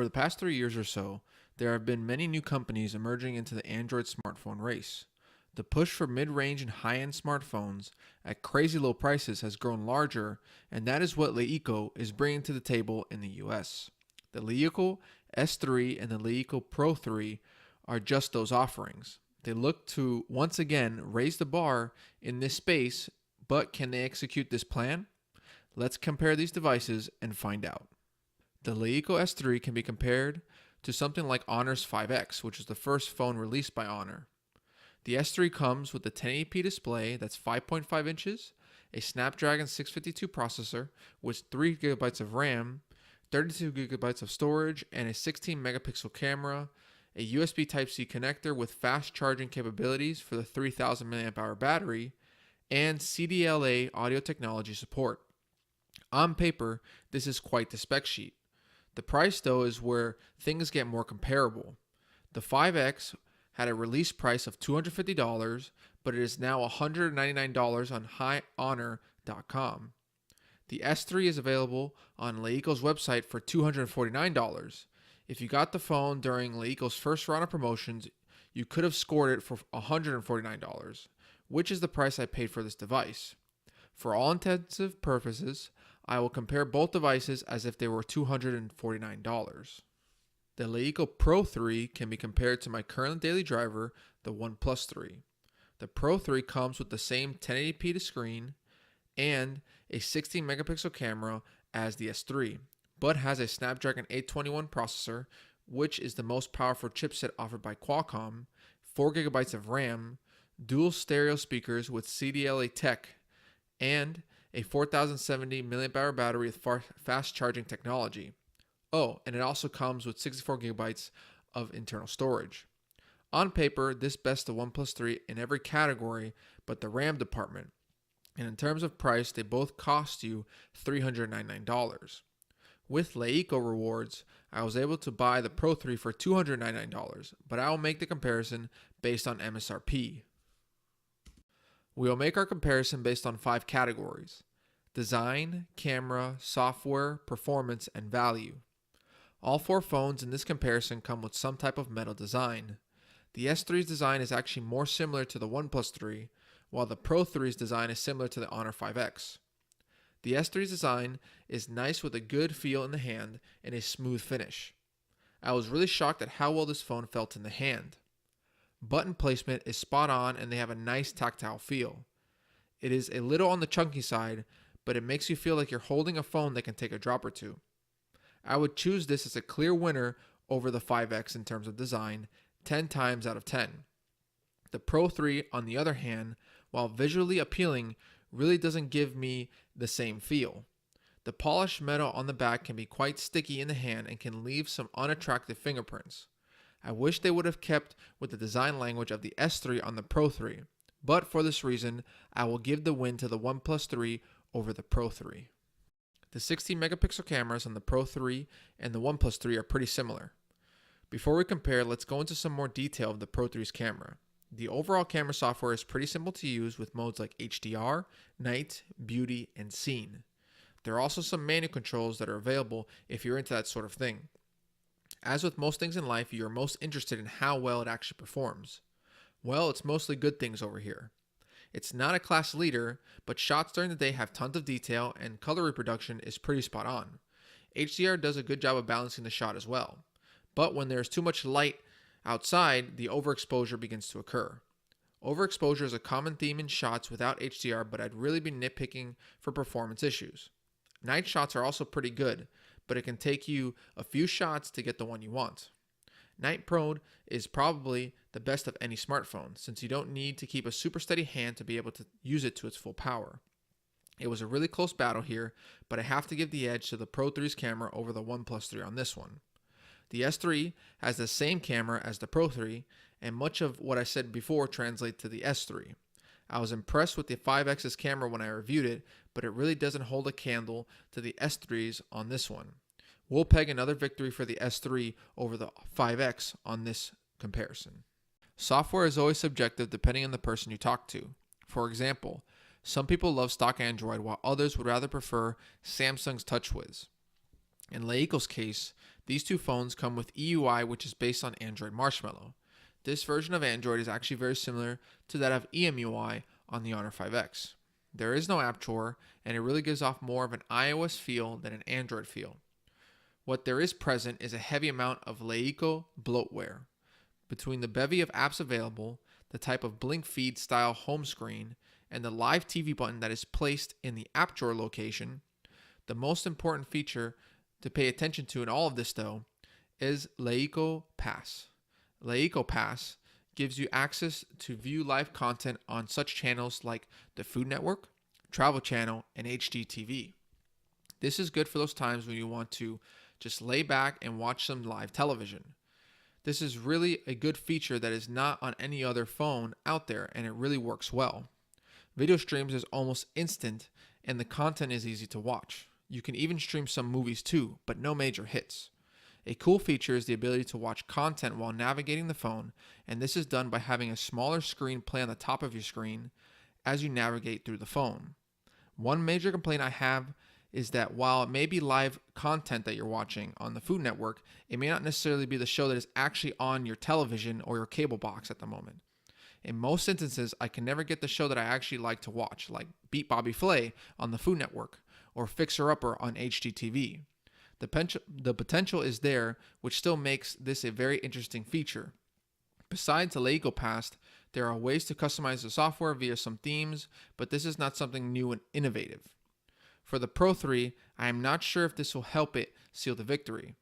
the past 3 years or so, there have been many new companies emerging into the Android smartphone race. The push for mid-range and high-end smartphones at crazy low prices has grown larger, and that is what LeEco is bringing to the table in the US. The LeEco S3 and the LeEco Pro 3 are just those offerings. They look to once again raise the bar in this space, but can they execute this plan? Let's compare these devices and find out. The LeEco S3 can be compared to something like Honor's 5X, which is the first phone released by Honor. The S3 comes with a 1080p display that's 5.5 inches, a Snapdragon 652 processor with 3 GB of RAM, 32 GB of storage, and a 16 megapixel camera, a USB Type-C connector with fast charging capabilities for the 3000 mAh battery, and CDLA audio technology support. On paper, this is quite the spec sheet. The price, though, is where things get more comparable. The 5X had a release price of $250, but it is now $199 on HighHonor.com. The S3 is available on LeEco's website for $249. If you got the phone during LeEco's first round of promotions, you could have scored it for $149, which is the price I paid for this device. For all intensive purposes, I will compare both devices as if they were $249. The LeEco Pro 3 can be compared to my current daily driver, the OnePlus 3. The Pro 3 comes with the same 1080p screen and a 16 megapixel camera as the S3, but has a Snapdragon 821 processor, which is the most powerful chipset offered by Qualcomm, 4 GB of RAM, dual stereo speakers with CDLA tech, and a 4070 mAh battery with fast charging technology. Oh, and it also comes with 64 GB of internal storage. On paper, this bests the OnePlus 3 in every category but the RAM department. And in terms of price, they both cost you $399. With LeEco rewards, I was able to buy the Pro 3 for $299, but I will make the comparison based on MSRP. We will make our comparison based on 5 categories: design, camera, software, performance, and value. All 4 phones in this comparison come with some type of metal design. The S3's design is actually more similar to the OnePlus 3, while the Pro 3's design is similar to the Honor 5X. The S3's design is nice with a good feel in the hand and a smooth finish. I was really shocked at how well this phone felt in the hand. Button placement is spot on and they have a nice tactile feel. It is a little on the chunky side, but it makes you feel like you're holding a phone that can take a drop or two. I would choose this as a clear winner over the 5X in terms of design, 10 times out of 10. The Pro 3, on the other hand, while visually appealing, really doesn't give me the same feel. The polished metal on the back can be quite sticky in the hand and can leave some unattractive fingerprints. I wish they would have kept with the design language of the S3 on the Pro 3, but for this reason, I will give the win to the OnePlus 3 over the Pro 3. The 16 megapixel cameras on the Pro 3 and the OnePlus 3 are pretty similar. Before we compare, let's go into some more detail of the Pro 3's camera. The overall camera software is pretty simple to use with modes like HDR, Night, Beauty, and Scene. There are also some manual controls that are available if you're into that sort of thing. As with most things in life, you're most interested in how well it actually performs. Well, it's mostly good things over here. It's not a class leader, but shots during the day have tons of detail and color reproduction is pretty spot on. HDR does a good job of balancing the shot as well. But when there's too much light outside, the overexposure begins to occur. Overexposure is a common theme in shots without HDR, but I'd really be nitpicking for performance issues. Night shots are also pretty good, but it can take you a few shots to get the one you want. Night mode is probably the best of any smartphone, since you don't need to keep a super steady hand to be able to use it to its full power. It was a really close battle here, but I have to give the edge to the Pro 3's camera over the OnePlus 3 on this one. The S3 has the same camera as the Pro 3, and much of what I said before translates to the S3. I was impressed with the 5X's camera when I reviewed it, but it really doesn't hold a candle to the S3's on this one. We'll peg another victory for the S3 over the 5X on this comparison. Software is always subjective depending on the person you talk to. For example, some people love stock Android while others would rather prefer Samsung's TouchWiz. In LeEco's case, These two phones come with EUI, which is based on Android Marshmallow. This version of Android is actually very similar to that of EMUI on the Honor 5X. There is no app drawer, and it really gives off more of an iOS feel than an Android feel. What there is present is a heavy amount of LeEco bloatware. Between the bevy of apps available, the type of blink feed style home screen, and the live TV button that is placed in the app drawer location, the most important feature to pay attention to in all of this though is LeEco Pass. LeEco Pass gives you access to view live content on such channels like the Food Network, Travel Channel, and HGTV. This is good for those times when you want to just lay back and watch some live television. This is really a good feature that is not on any other phone out there, and it really works well. Video streams is almost instant, and the content is easy to watch. You can even stream some movies too, but no major hits. A cool feature is the ability to watch content while navigating the phone, and this is done by having a smaller screen play on the top of your screen as you navigate through the phone. One major complaint I have is that while it may be live content that you're watching on the Food Network, it may not necessarily be the show that is actually on your television or your cable box at the moment. In most instances, I can never get the show that I actually like to watch, like Beat Bobby Flay on the Food Network or Fixer Upper on HGTV. The potential is there, which still makes this a very interesting feature. Besides the LeEco Pass, there are ways to customize the software via some themes, but this is not something new and innovative. For the Pro3, I am not sure if this will help it seal the victory.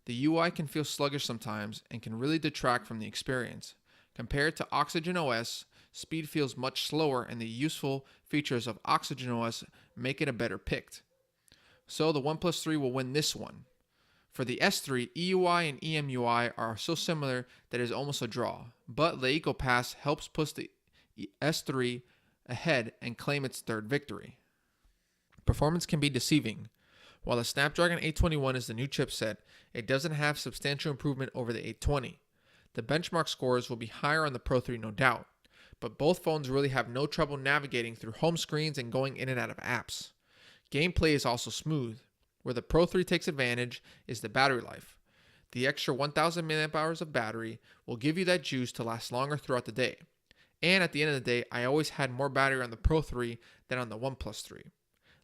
The UI can feel sluggish sometimes and can really detract from the experience. Compared to Oxygen OS, speed feels much slower, and the useful features of Oxygen OS make it a better pick. So the OnePlus 3 will win this one. For the S3, EUI and EMUI are so similar that it is almost a draw, but LeEco Pass helps push the S3 ahead and claim its third victory. Performance can be deceiving. While the Snapdragon 821 is the new chipset, it doesn't have substantial improvement over the 820. The benchmark scores will be higher on the Pro3 no doubt, but both phones really have no trouble navigating through home screens and going in and out of apps. Gameplay is also smooth. Where the Pro3 takes advantage is the battery life. The extra 1000 mAh of battery will give you that juice to last longer throughout the day. And at the end of the day, I always had more battery on the Pro3 than on the OnePlus 3.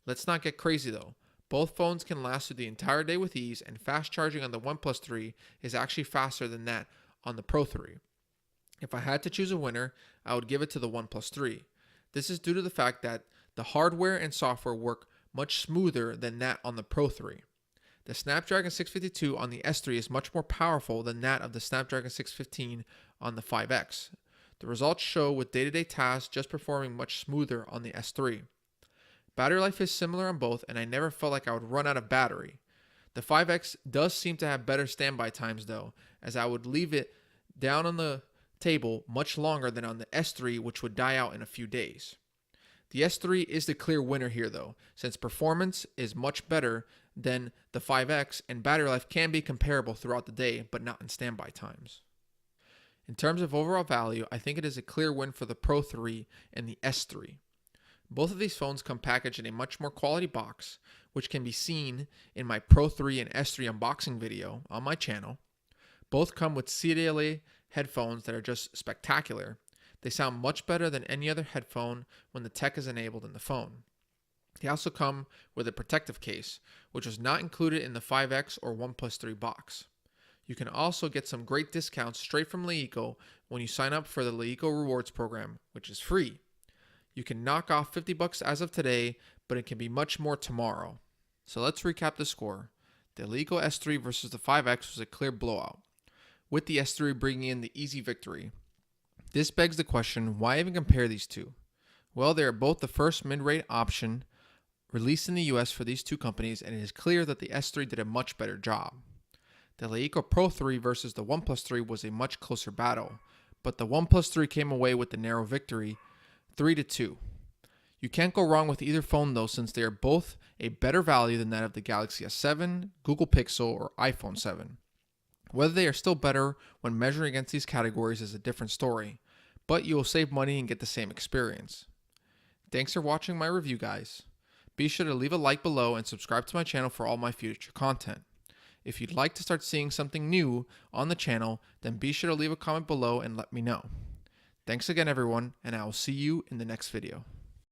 Let's not get crazy though. Both phones can last through the entire day with ease, and fast charging on the OnePlus 3 is actually faster than that on the Pro3. If I had to choose a winner, I would give it to the OnePlus 3. This is due to the fact that the hardware and software work much smoother than that on the Pro3. The Snapdragon 652 on the S3 is much more powerful than that of the Snapdragon 615 on the 5X. The results show with day-to-day tasks just performing much smoother on the S3. Battery life is similar on both, and I never felt like I would run out of battery. The 5X does seem to have better standby times though, as I would leave it down on the table much longer than on the S3, which would die out in a few days. The S3 is the clear winner here though, since performance is much better than the 5X and battery life can be comparable throughout the day, but not in standby times. In terms of overall value, I think it is a clear win for the Pro 3 and the S3. Both of these phones come packaged in a much more quality box, which can be seen in my Pro 3 and S3 unboxing video on my channel. Both come with CDLA headphones that are just spectacular. They sound much better than any other headphone when the tech is enabled in the phone. They also come with a protective case, which was not included in the 5X or OnePlus 3 box. You can also get some great discounts straight from LeEco when you sign up for the LeEco Rewards program, which is free. You can knock off $50 as of today, but it can be much more tomorrow. So let's recap the score. The LeEco S3 versus the 5X was a clear blowout, with the S3 bringing in the easy victory. This begs the question, why even compare these two? Well, they are both the first mid-rate option released in the US for these two companies, and it is clear that the S3 did a much better job. The LeEco Pro 3 versus the OnePlus 3 was a much closer battle, but the OnePlus 3 came away with the narrow victory, 3-2. You can't go wrong with either phone though, since they are both a better value than that of the Galaxy S7, Google Pixel, or iPhone 7. Whether they are still better when measuring against these categories is a different story, but you will save money and get the same experience. Thanks for watching my review, guys. Be sure to leave a like below and subscribe to my channel for all my future content. If you'd like to start seeing something new on the channel, then be sure to leave a comment below and let me know. Thanks again everyone, and I will see you in the next video.